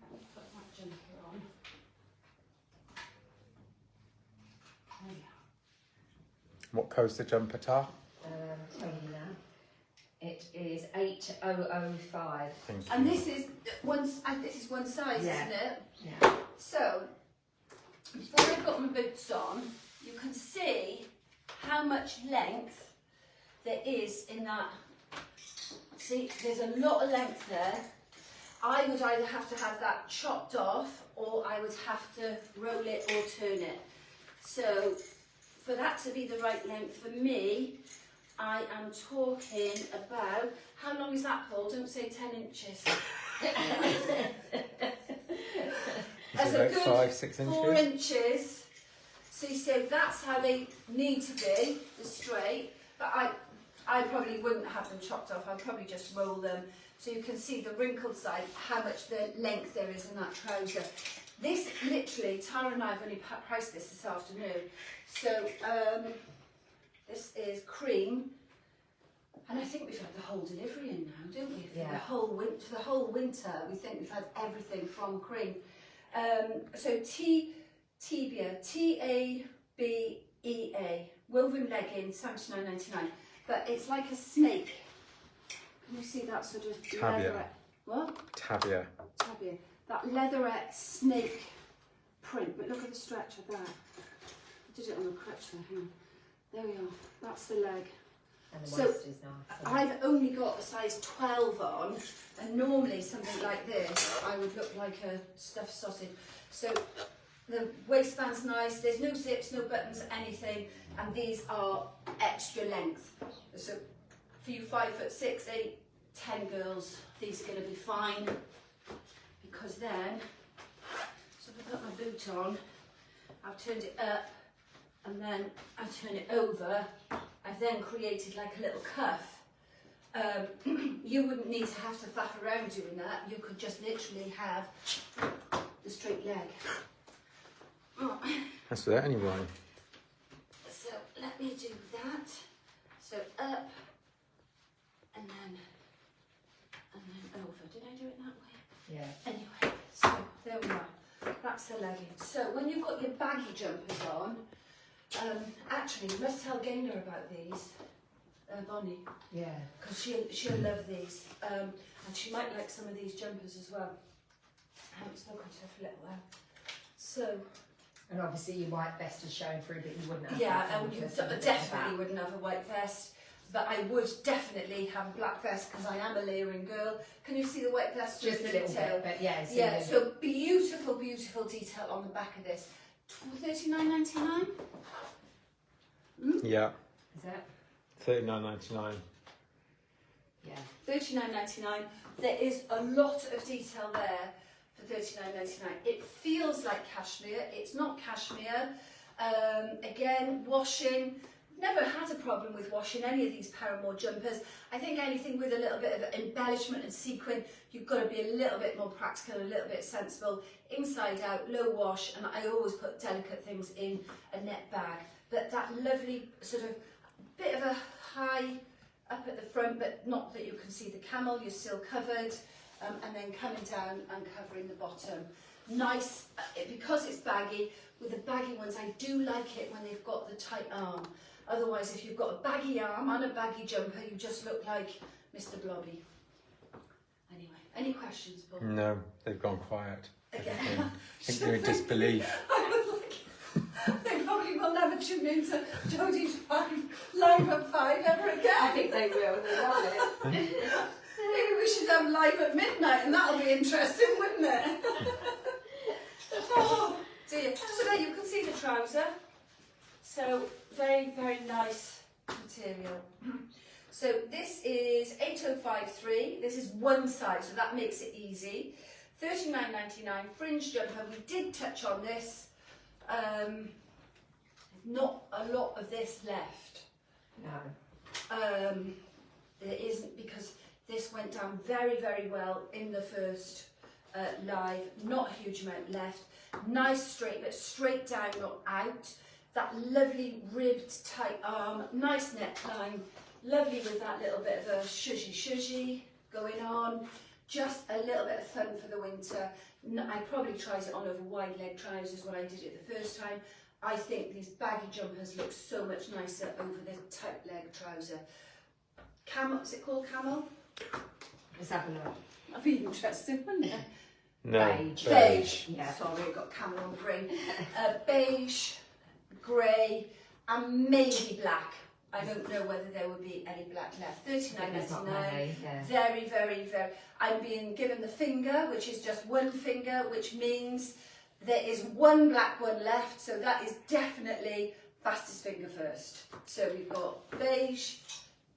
Let me put that jumper on. There we are. What code's the jumper, Tar? Tell you now. It is 8005. Thank you. And this is one size, Yeah. isn't it? Yeah. So, before I put my boots on, you can see how much length there is in that. See, there's a lot of length there. I would either have to have that chopped off or I would have to roll it or turn it. So, for that to be the right length for me, I am talking about, how long is that, Paul? Don't say 10 inches. Is it about 5, 6 inches? 4 inches. So that's how they need to be, the straight. But I probably wouldn't have them chopped off. I'd probably just roll them. So you can see the wrinkled side, how much the length there is in that trouser. This literally, Tara and I have only priced this afternoon. So this is cream. And I think we've had the whole delivery in now, don't we? For the whole winter, we think we've had everything from cream. So Tibia, T-A-B-E-A, woven legging, $79.99. But it's like a snake. Can you see that sort of Tabia. leatherette? What? Tabia. Tabia. That leatherette snake print. But look at the stretch of that. I did it on a crutch there. Hang on. There we are. That's the leg. And the So, waist is nice. I've only got a size 12 on, and normally something like this, I would look like a stuffed sausage. So the waistband's nice, there's no zips, no buttons, anything, and these are extra length. So for you 5'6", 8, 10 girls, these are going to be fine, because then, so if I put my boot on, I've turned it up, and then I turn it over. I've then created like a little cuff. You wouldn't need to have to faff around doing that. You could just literally have the straight leg. Oh. That's without any rhyme. So let me do that. So up and then over. Did I do it that way? Yeah. Anyway, so there we are. That's the legging. So when you've got your baggy jumpers on, actually, you must tell Gaynor about these, Bonnie, Yeah. because she'll love these, and she might like some of these jumpers as well. I haven't spoken to her for a little while. So, And obviously your white vest is showing through, but you wouldn't have yeah, that on, you just a bit of definitely that. wouldn't have a white vest. But I would definitely have a black vest because I am a layering girl. Can you see the white vest? Just a little bit, but yeah. It's Yeah, so beautiful, beautiful detail on the back of this. $39.99. Yeah, Is that? $39.99. Yeah. $39.99. There is a lot of detail there for $39.99. It feels like cashmere. It's not cashmere. Again, washing. Never had a problem with washing any of these Paramour jumpers. I think anything with a little bit of embellishment and sequin, you've got to be a little bit more practical, a little bit sensible. Inside out, low wash, and I always put delicate things in a net bag. But that lovely sort of bit of a high up at the front, but not that you can see the camel, you're still covered, and then coming down and covering the bottom. Nice, because it's baggy. With the baggy ones, I do like it when they've got the tight arm. Otherwise, if you've got a baggy arm and a baggy jumper, you just look like Mr. Blobby. Anyway, any questions, Paul? No, they've gone quiet. Again. I think they're in disbelief. I was like, they probably will never tune into Jodie's live at 5 ever again. I think they will. They love it. Maybe we should have live at midnight, and that'll be interesting, wouldn't it? Oh dear. So there you can see the trouser. So very, very nice material. So this is 8053. This is one size, so that makes it easy. $39.99 fringe jumper. We did touch on this. Not a lot of this left. No. There isn't, because this went down very, very well in the first live. Not a huge amount left. Nice straight, but straight down, not out. That lovely ribbed tight arm, nice neckline, lovely with that little bit of a shushy going on. Just a little bit of fun for the winter. I probably tried it on over wide leg trousers when I did it the first time. I think these baggy jumpers look so much nicer over the tight leg trouser. Camel, is it called camel? Let's have a look. That'd be interesting, wouldn't it? No, Beige. Yeah. Sorry, I've got camel on the brain. Beige, grey, and maybe black. I don't know whether there would be any black left. $39.99. Yeah. Very, very, very. I'm being given the finger, which is just one finger, which means there is one black one left. So that is definitely fastest finger first. So we've got beige,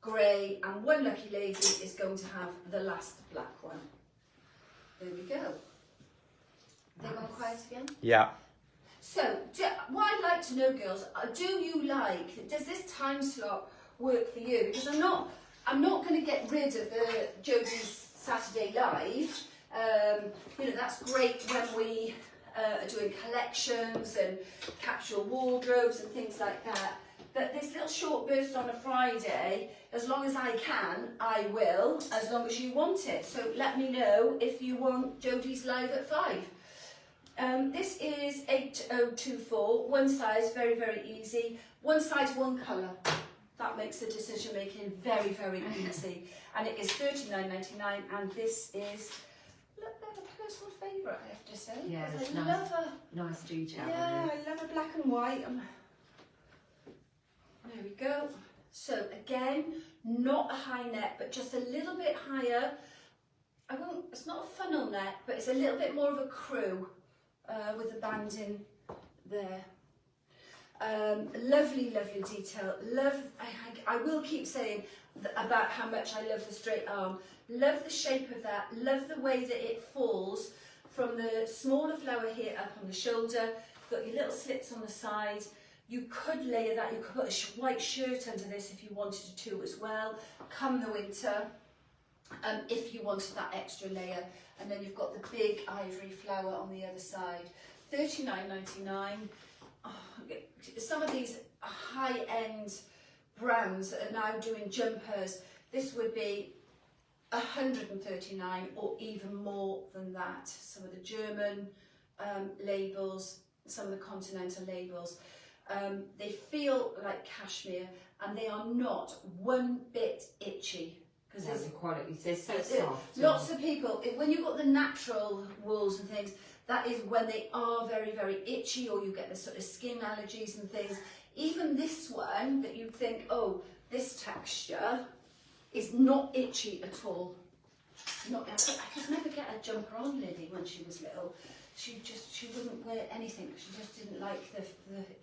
grey, and one lucky lady is going to have the last black one. There we go. They gone quiet again? Yeah. So, what I'd like to know, girls, do you like, does this time slot work for you? Because I'm not going to get rid of the Jodie's Saturday Live. You know, that's great when we are doing collections and capsule wardrobes and things like that. But this little short burst on a Friday, as long as I can, I will, as long as you want it. So let me know if you want Jodie's Live at 5. This is 8024, one size, very, very easy. One size, one colour. That makes the decision making very, very easy. And it is $39.99, and this is a personal favourite, I have to say. Yeah, it's I nice. love Nice detail. yeah, I love a black and white. There we go. So again, not a high neck, but just a little bit higher. It's not a funnel neck, but it's a little bit more of a crew. With the banding there. Lovely, lovely detail. I will keep saying about how much I love the straight arm. Love the shape of that. Love the way that it falls from the smaller flower here up on the shoulder. Got your little slits on the side. You could layer that. You could put a white shirt under this if you wanted to as well. Come the winter, if you wanted that extra layer. And then you've got the big ivory flower on the other side. $39.99. Oh, some of these high-end brands that are now doing jumpers, this would be $139 or even more than that. Some of the German labels, some of the continental labels, they feel like cashmere, and they are not one bit itchy. Because the quality, they're so It's- soft. Lots of people, when you've got the natural wools and things, that is when they are very, very itchy, or you get the sort of skin allergies and things. Even this one that you think, oh, this texture is not itchy at all. Not, I could never get a jumper on Lily when she was little. She wouldn't wear anything. She just didn't like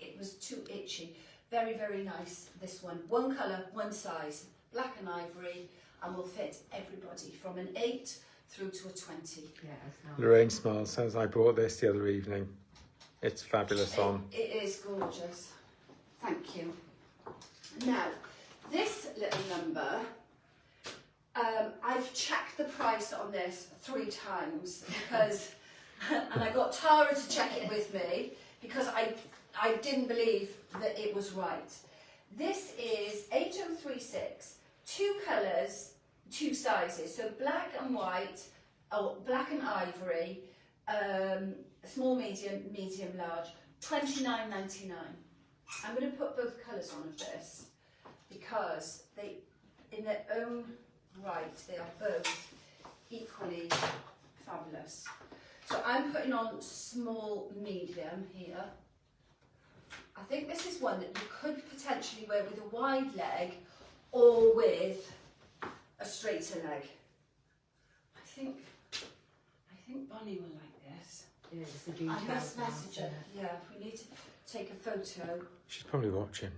it was too itchy. Very, very nice, this one. One colour, one size, black and ivory, and will fit everybody from an 8 through to a 20. Yeah, it's nice. Lorraine smiles, says I bought this the other evening. It's fabulous on. It is gorgeous. Thank you. Now, this little number, I've checked the price on this 3 times because, and I got Tara to check it with me because I didn't believe that it was right. This is 8036, 2 colours, 2 sizes, so black and white, or black and ivory, small, medium, medium, large, $29.99. I'm going to put both colours on of this because they, in their own right, they are both equally fabulous. So I'm putting on small, medium here. I think this is one that you could potentially wear with a wide leg or with a straighter leg. I think Bonnie will like this. Yeah, it's the details. I must message her. Yeah, we need to take a photo. She's probably watching.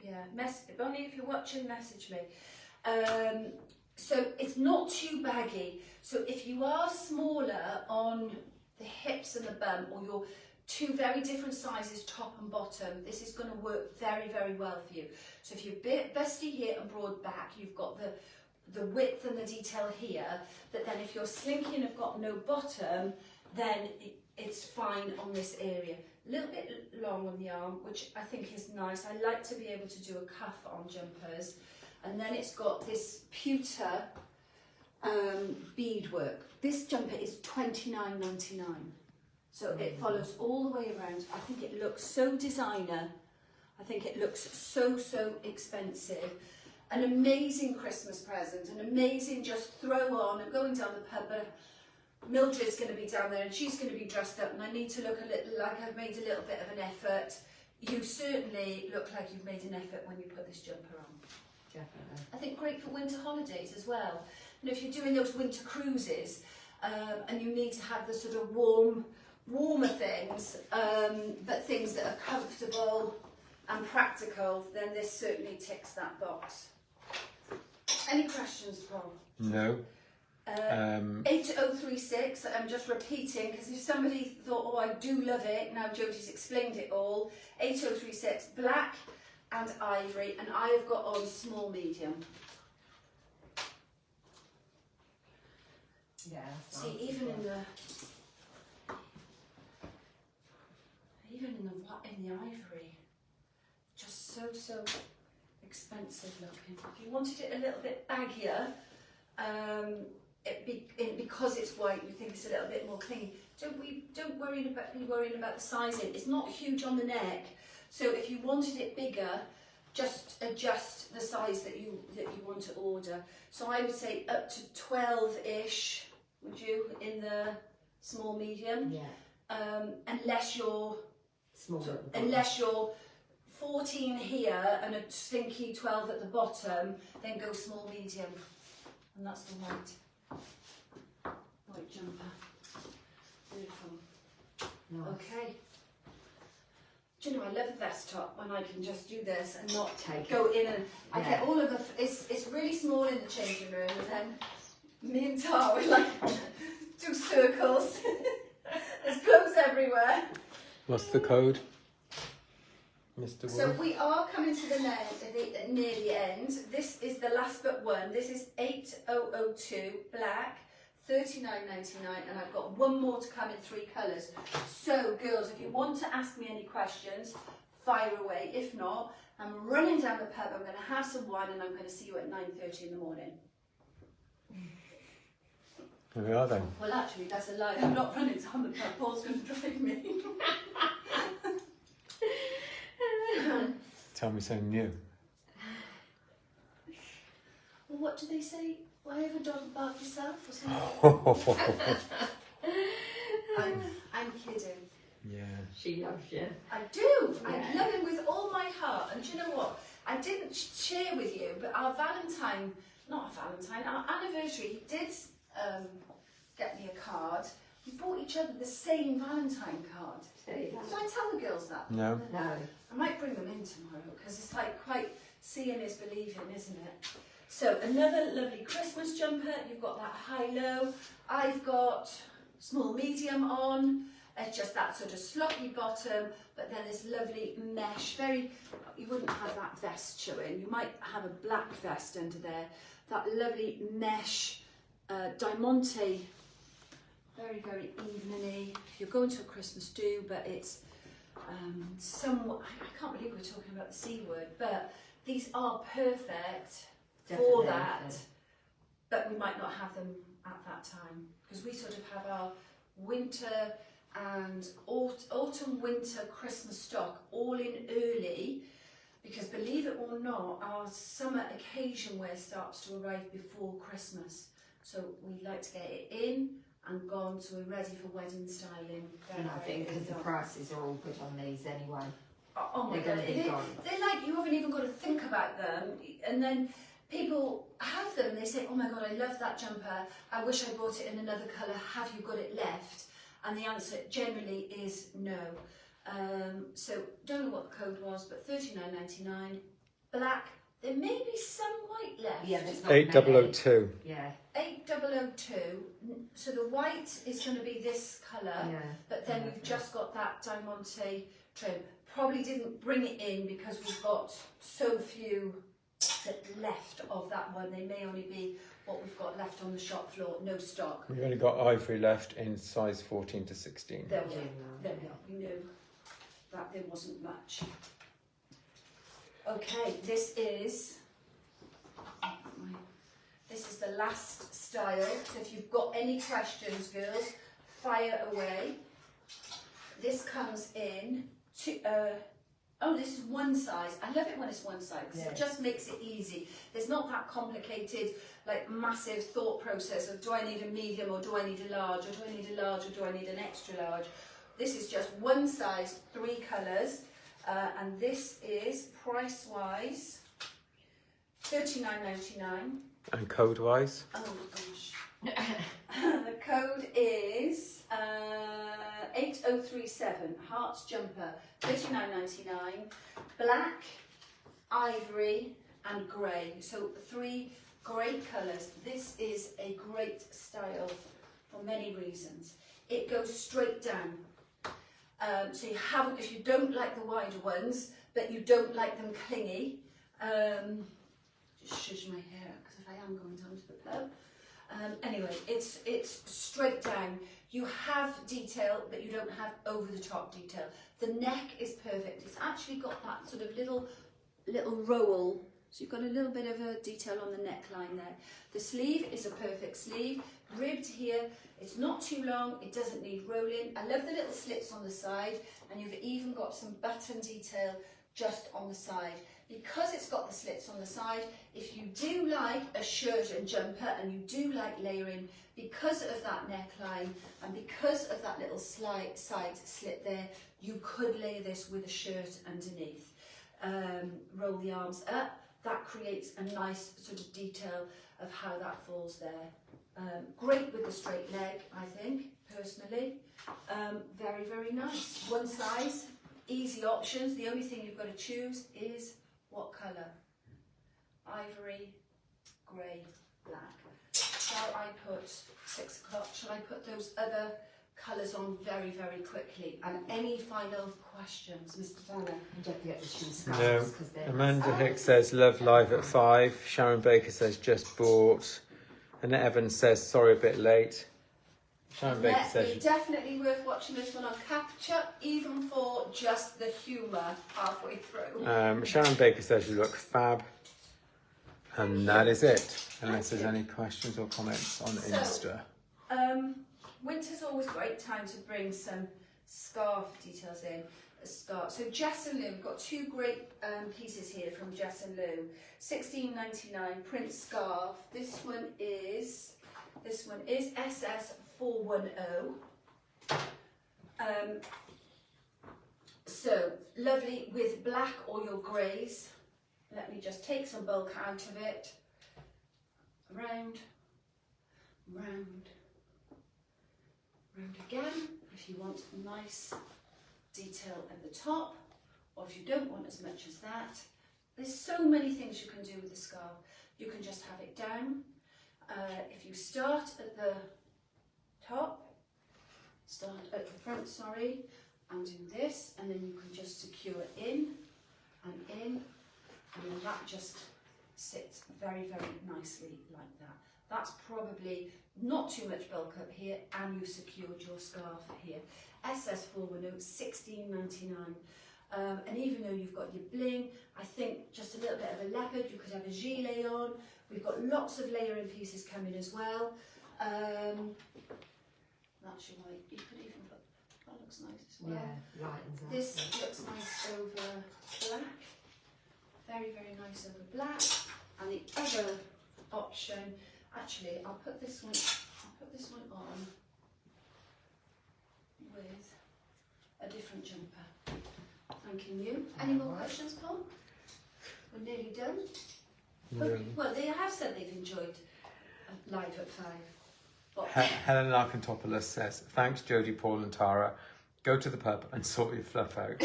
Yeah, Bonnie, if you're watching, message me. So it's not too baggy. So if you are smaller on the hips and the bum, or you're 2 very different sizes, top and bottom, this is going to work very, very well for you. So if you're busty here and broad back, you've got the width and the detail here, but then if you're slinky and have got no bottom, then it's fine on this area. A little bit long on the arm, which I think is nice. I like to be able to do a cuff on jumpers. And then it's got this pewter beadwork. This jumper is $29.99. So it follows all the way around. I think it looks so designer. I think it looks so, so expensive. An amazing Christmas present, an amazing just throw on and going down the pub. But Mildred's going to be down there and she's going to be dressed up, and I need to look a little like I've made a little bit of an effort. You certainly look like you've made an effort when you put this jumper on. Definitely. I think great for winter holidays as well. And if you're doing those winter cruises and you need to have the sort of warmer things, but things that are comfortable and practical, then this certainly ticks that box. Any questions, Paul? No. 8036, I'm just repeating because if somebody thought, oh, I do love it, now Jodie's explained it all. 8036, black and ivory, and I have got on small, medium. Yeah. See, even in the ivory, just so expensive looking. If you wanted it a little bit baggier, because it's white, you think it's a little bit more clingy. Don't be worrying about the sizing. It's not huge on the neck, so if you wanted it bigger, just adjust the size that you want to order. So I would say up to 12-ish. Would you in the small, medium? Yeah. Unless you're Smaller. unless you're 14 here and a stinky 12 at the bottom, then go small, medium, and that's the white jumper. Beautiful. Nice. Okay. Do you know, I love a vest top when I can just do this and not Take go in and I Yeah. get all of the. It's really small in the changing room, and then me and Tar we like do circles. There's clothes everywhere. What's the code, Mr. Wolf? So we are coming to the near the end. This is the last but one. This is 8002 black, $39.99, and I've got one more to come in 3 colours. So girls, if you want to ask me any questions, fire away. If not, I'm running down the pub, I'm going to have some wine, and I'm going to see you at 9:30 in the morning. Here we are then. Well, actually, that's a lie. I'm not running down the pub. Paul's going to drive me. Tell me something new. Oh, what do they say? Why have a dog bark yourself or something? I'm kidding. Yeah. She loves you. I do. Yeah. I love him with all my heart. And do you know what? I didn't share with you, but our anniversary, he did get me a card. We bought each other the same Valentine card. See, Did I tell the girls that? No. no. I might bring them in tomorrow because it's like quite seeing is believing, isn't it? So another lovely Christmas jumper. You've got that high-low. I've got small medium on. It's just that sort of sloppy bottom, but then this lovely mesh. You wouldn't have that vest showing. You might have a black vest under there. That lovely mesh diamante. Very, very evening-y. You're going to a Christmas do, but it's somewhat, I can't believe we're talking about the C word, but these are perfect for Definitely, that, yeah. but we might not have them at that time, because we sort of have our winter and autumn, winter, Christmas stock all in early, because believe it or not, our summer occasion wear starts to arrive before Christmas. So we like to get it in and gone, so we're ready for wedding styling. And I think because the prices are all good on these anyway. Oh my They're god, gonna be gone. they're like, you haven't even got to think about them, and then people have them, they say, oh my god, I love that jumper, I wish I bought it in another colour, have you got it left? And the answer generally is no. So don't know what the code was, but $39.99, black. There may be some white left. Yeah, there's not 8002. Yeah. 8002. So the white is going to be this colour, Yeah. but then you've just got that diamante trim. Probably didn't bring it in because we've got so few left of that one. They may only be what we've got left on the shop floor, no stock. We've only got ivory left in size 14 to 16. There we go. There we go. We knew that there wasn't much. Okay, this is the last style. So if you've got any questions, girls, fire away. This comes in oh, this is one size. I love it when it's one size because it just makes it easy. There's not that complicated, like massive thought process of do I need a medium or do I need a large or do I need a large or do I need an extra large. This is just one size, 3 colours, and this is price-wise $39.99. And code-wise? Oh gosh. The code is 8037, Hearts jumper, $39.99, black, ivory and grey. So 3 great colours. This is a great style for many reasons. It goes straight down. So you haven't, if you don't like the wider ones, but you don't like them clingy, just shush my hair because if I am going down to the pub. Anyway, it's straight down. You have detail, but you don't have over the top detail. The neck is perfect. It's actually got that sort of little roll. So you've got a little bit of a detail on the neckline there. The sleeve is a perfect sleeve, ribbed here. It's not too long, it doesn't need rolling. I love the little slits on the side, and you've even got some button detail just on the side. Because it's got the slits on the side, if you do like a shirt and jumper and you do like layering, because of that neckline and because of that little side slit there, you could layer this with a shirt underneath. Roll the arms up. That creates a nice sort of detail of how that falls there. Great with the straight leg, I think, personally. Very, very nice. One size, easy options. The only thing you've got to choose is what colour? Ivory, grey, black. Shall I put 6 o'clock? Shall I put those other colours on very, very quickly? And any final questions, Mr. Tanner? Don't forget the shoes. No. Amanda Hicks says love live at 5. Sharon Baker says just bought. Annette Evans says sorry a bit late. Sharon Baker says It's definitely worth watching this one on capture, even for just the humour halfway through. Sharon Baker says you look fab. And that is it. Unless there's any questions or comments on Insta. Winter's always a great time to bring some scarf details in. scarf. So Jess and Lou, we've got two great pieces here from Jess and Lou. £16.99 print scarf. This one is SS410. So lovely with black or your greys. Let me just take some bulk out of it. Round, round, round again. If you want nice detail at the top, or if you don't want as much as that. There's so many things you can do with the scarf. You can just have it down. If you start at the top, start at the front, sorry, and do this, and then you can just secure in, and then that just sits very, very nicely like that. That's probably not too much bulk up here, and you've secured your scarf here. SS410, £16.99. And even though you've got your bling, I think just a little bit of a leopard, you could have a gilet on. We've got lots of layering pieces coming as well. That's your white. You could even put, that looks nice as well. Yeah, lightens up. This looks nice over black. Very, very nice over black. And the other option, actually, I'll put this one on with a different jumper. Thanking you. Any more questions, Paul? We're nearly done. Well, they have said they've enjoyed Live at 5. But Helen Arkantopoulos says, thanks Jodie, Paul and Tara. Go to the pub and sort your fluff out.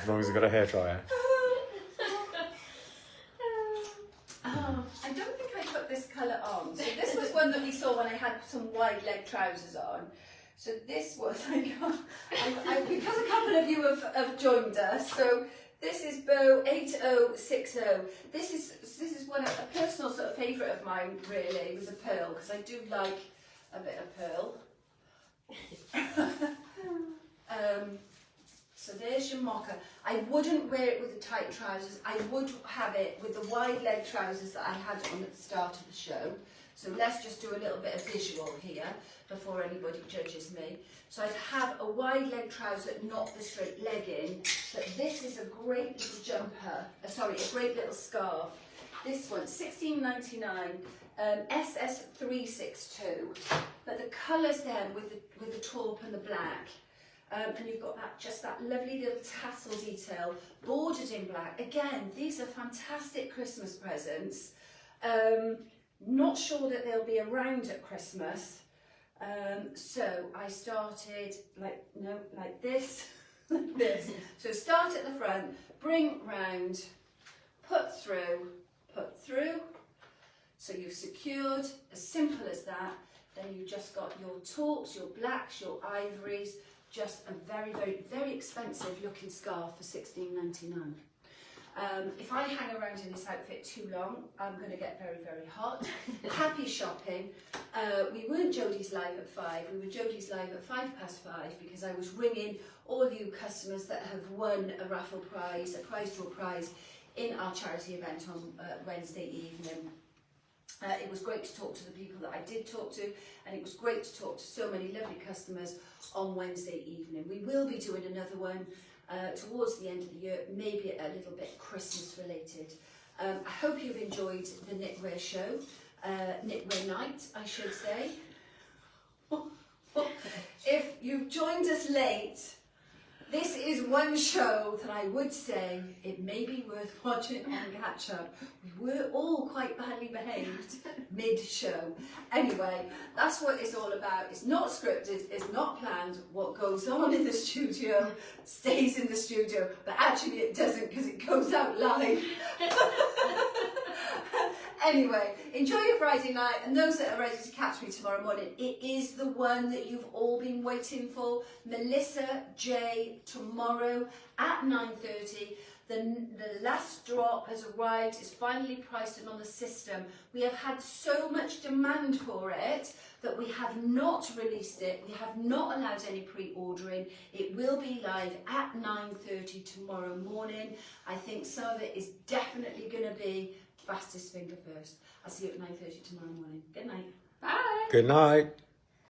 As long as I've got a hairdryer. I don't think I put this colour on. So this was one that we saw when I had some wide leg trousers on. So this was, because a couple of you have joined us. So this is Bow 8060. This is one a personal sort of favourite of mine, really, with the pearl, because I do like a bit of pearl. So there's your mocha. I wouldn't wear it with the tight trousers. I would have it with the wide leg trousers that I had on at the start of the show. So let's just do a little bit of visual here before anybody judges me. So I'd have a wide leg trouser, not the straight legging, but this is a great little jumper, a great little scarf. This one, £16.99, SS362, but the colours then with the taupe and the black. And you've got that lovely little tassel detail bordered in black. Again, these are fantastic Christmas presents. Not sure that they'll be around at Christmas. So I started like this, like this. So start at the front, bring round, put through. So you've secured, as simple as that. Then you've just got your taupes, your blacks, your ivories. Just a very, very, very expensive looking scarf for £16.99. If I hang around in this outfit too long, I'm going to get very, very hot. Happy shopping. We weren't Jodie's Live at 5, we were Jodie's Live at 5:05 because I was ringing all you customers that have won a raffle prize, a prize draw prize in our charity event on Wednesday evening. It was great to talk to the people that I did talk to, and it was great to talk to so many lovely customers on Wednesday evening. We will be doing another one towards the end of the year, maybe a little bit Christmas related. I hope you've enjoyed the knitwear show, knitwear night, I should say. If you've joined us late, this is one show that I would say it may be worth watching on catch up. We were all quite badly behaved mid-show. Anyway, that's what it's all about. It's not scripted, it's not planned. What goes on in the studio stays in the studio, but actually it doesn't because it goes out live. Anyway, enjoy your Friday night, and those that are ready to catch me tomorrow morning, it is the one that you've all been waiting for. Melissa J tomorrow at 9:30. The last drop has arrived, it's finally priced and on the system. We have had so much demand for it that we have not released it. We have not allowed any pre-ordering. It will be live at 9:30 tomorrow morning. I think some of it is definitely going to be fastest finger first. I'll see you at 9:30 tomorrow morning. Good night. Bye. Good night.